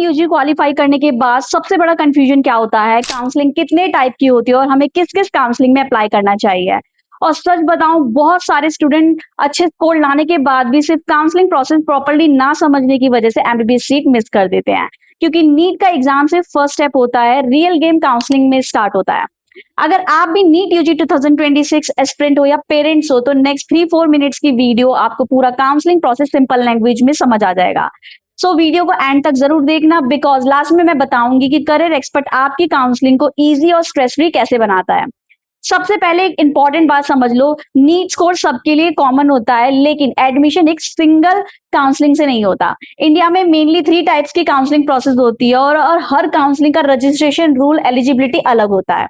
UG qualify करने के बाद सबसे बड़ा कंफ्यूजन क्या होता है, काउंसलिंग कितने टाइप की होती है और हमें किस किस काउंसलिंग में अप्लाई करना चाहिए। और सच बताऊं, बहुत सारे स्टूडेंट अच्छे स्कोर लाने के बाद भी सिर्फ काउंसलिंग प्रोसेस प्रॉपर्ली ना समझने की वजह से एमबीबीएस सीट मिस कर देते हैं, क्योंकि नीट का एग्जाम सिर्फ फर्स्ट स्टेप होता है, रियल गेम काउंसलिंग में स्टार्ट होता है। अगर आप भी नीट यूजी 2026 एस्पिरेंट हो या पेरेंट्स हो, तो नेक्स्ट 3-4 मिनट्स की वीडियो आपको पूरा काउंसलिंग प्रोसेस सिंपल लैंग्वेज में समझ आ जाएगा। सो वीडियो को एंड तक जरूर देखना, बिकॉज लास्ट में मैं बताऊंगी कि करियर एक्सपर्ट आपकी काउंसलिंग को इजी और स्ट्रेस फ्री कैसे बनाता है। सबसे पहले एक इंपॉर्टेंट बात समझ लो, नीट स्कोर सबके लिए कॉमन होता है, लेकिन एडमिशन एक सिंगल काउंसलिंग से नहीं होता। इंडिया में मेनली 3 टाइप्स की काउंसलिंग प्रोसेस होती है और हर काउंसलिंग का रजिस्ट्रेशन रूल एलिजिबिलिटी अलग होता है।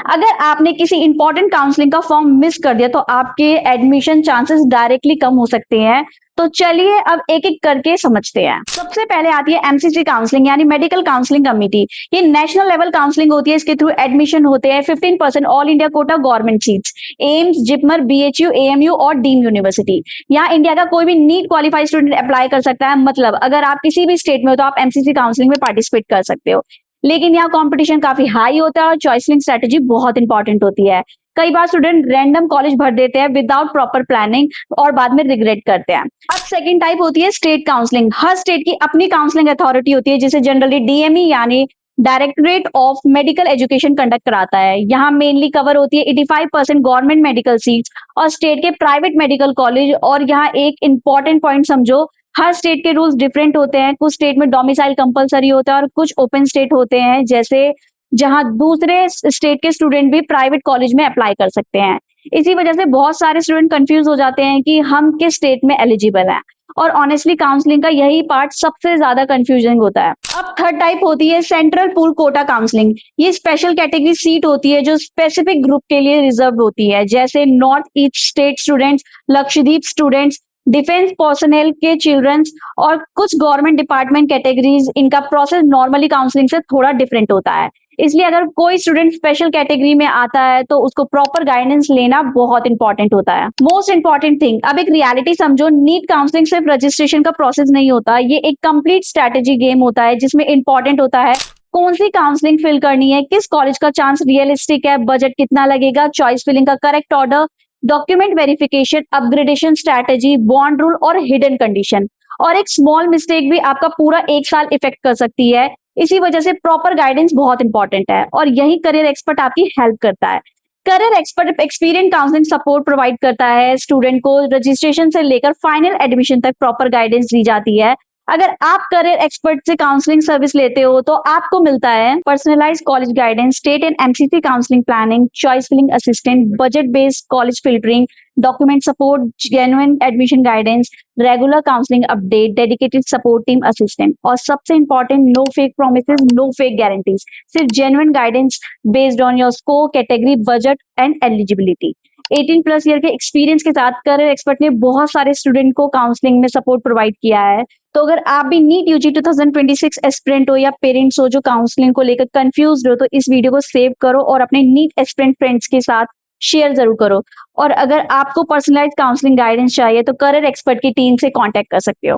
अगर आपने किसी इंपॉर्टेंट काउंसलिंग का फॉर्म मिस कर दिया तो आपके एडमिशन चांसेस डायरेक्टली कम हो सकते हैं। तो चलिए अब एक एक करके समझते हैं। सबसे पहले आती है एमसीसी काउंसलिंग, यानी मेडिकल काउंसलिंग कमेटी। ये नेशनल लेवल काउंसलिंग होती है, इसके थ्रू एडमिशन होते हैं 15% all India quota government seats, AIIMS, JIPMER, BHU, AMU और डीम यूनिवर्सिटी। यहाँ इंडिया का कोई भी नीट क्वालिफाइड स्टूडेंट अप्लाई कर सकता है, मतलब अगर आप किसी भी स्टेट में हो तो आप एमसीसी काउंसलिंग में पार्टिसिपेट कर सकते हो। लेकिन यहाँ कंपटीशन काफी हाई होता है और चॉइसलिंग स्ट्रेटेजी बहुत इंपॉर्टेंट होती है। कई बार स्टूडेंट रैंडम कॉलेज भर देते हैं विदाउट प्रॉपर प्लानिंग और बाद में रिग्रेट करते हैं। अब सेकंड टाइप होती है स्टेट काउंसलिंग। हर स्टेट की अपनी काउंसलिंग अथॉरिटी होती है, जिसे जनरली डीएमई यानी directorate of medical education conduct कराता है। यहाँ मेनली कवर होती है 85% गवर्नमेंट मेडिकल सीट्स और स्टेट के प्राइवेट मेडिकल कॉलेज। और यहाँ एक इंपॉर्टेंट पॉइंट समझो, हर स्टेट के रूल्स डिफरेंट होते हैं। कुछ स्टेट में डोमिसाइल कंपलसरी होता है और कुछ ओपन स्टेट होते हैं, जैसे जहां दूसरे स्टेट के स्टूडेंट भी प्राइवेट कॉलेज में अप्लाई कर सकते हैं। इसी वजह से बहुत सारे स्टूडेंट कंफ्यूज हो जाते हैं कि हम किस स्टेट में एलिजिबल हैं। और ऑनेस्टली काउंसलिंग का यही पार्ट सबसे ज्यादा कंफ्यूजिंग होता है। अब थर्ड टाइप होती है सेंट्रल पूल कोटा काउंसलिंग। ये स्पेशल कैटेगरी सीट होती है जो स्पेसिफिक ग्रुप के लिए रिजर्व होती है, जैसे north east state students, Lakshadweep students, defence personnel के चिल्ड्रंस और कुछ गवर्नमेंट डिपार्टमेंट कैटेगरीज। इनका प्रोसेस नॉर्मली काउंसलिंग से थोड़ा डिफरेंट होता है, इसलिए अगर कोई स्टूडेंट स्पेशल कैटेगरी में आता है तो उसको प्रॉपर गाइडेंस लेना बहुत इंपॉर्टेंट होता है। मोस्ट इंपॉर्टेंट थिंग, अब एक रियलिटी समझो, नीट काउंसलिंग सिर्फ रजिस्ट्रेशन का प्रोसेस नहीं होता, ये एक कंप्लीट स्ट्रेटेजी गेम होता है, जिसमें इंपॉर्टेंट होता है कौन सी काउंसलिंग फिल करनी है, किस कॉलेज का चांस रियलिस्टिक है, बजट कितना लगेगा, चॉइस फिलिंग का correct order, document verification, upgradation strategy, bond rule और हिडन कंडीशन। और एक स्मॉल मिस्टेक भी आपका पूरा 1 साल इफेक्ट कर सकती है। इसी वजह से प्रॉपर गाइडेंस बहुत इंपॉर्टेंट है और यही करियर एक्सपर्ट आपकी हेल्प करता है। Career expert experience counselling support provide करता है, स्टूडेंट को रजिस्ट्रेशन से लेकर फाइनल एडमिशन तक प्रॉपर गाइडेंस दी जाती है। अगर आप करियर एक्सपर्ट से काउंसलिंग सर्विस लेते हो तो आपको मिलता है personalised college guidance, state and MCC counselling planning, choice filling assistant, budget based college filtering, document support, genuine admission guidance, regular counselling update, dedicated support team assistant. और सबसे important, no fake promises, no fake guarantees, सिर्फ genuine guidance based on your score, category, budget and eligibility. 18+ year के experience के साथ career expert ने बहुत सारे student को काउंसलिंग में सपोर्ट प्रोवाइड किया है। तो अगर आप भी नीट यूजी 2026 एस्पिरेंट हो या पेरेंट्स हो जो काउंसलिंग को लेकर कंफ्यूज हो, तो इस वीडियो को सेव करो और अपने नीट एस्पिरेंट फ्रेंड्स के साथ शेयर जरूर करो। और अगर आपको पर्सनलाइज्ड काउंसलिंग गाइडेंस चाहिए तो करियर एक्सपर्ट की टीम से कांटेक्ट कर सकते हो।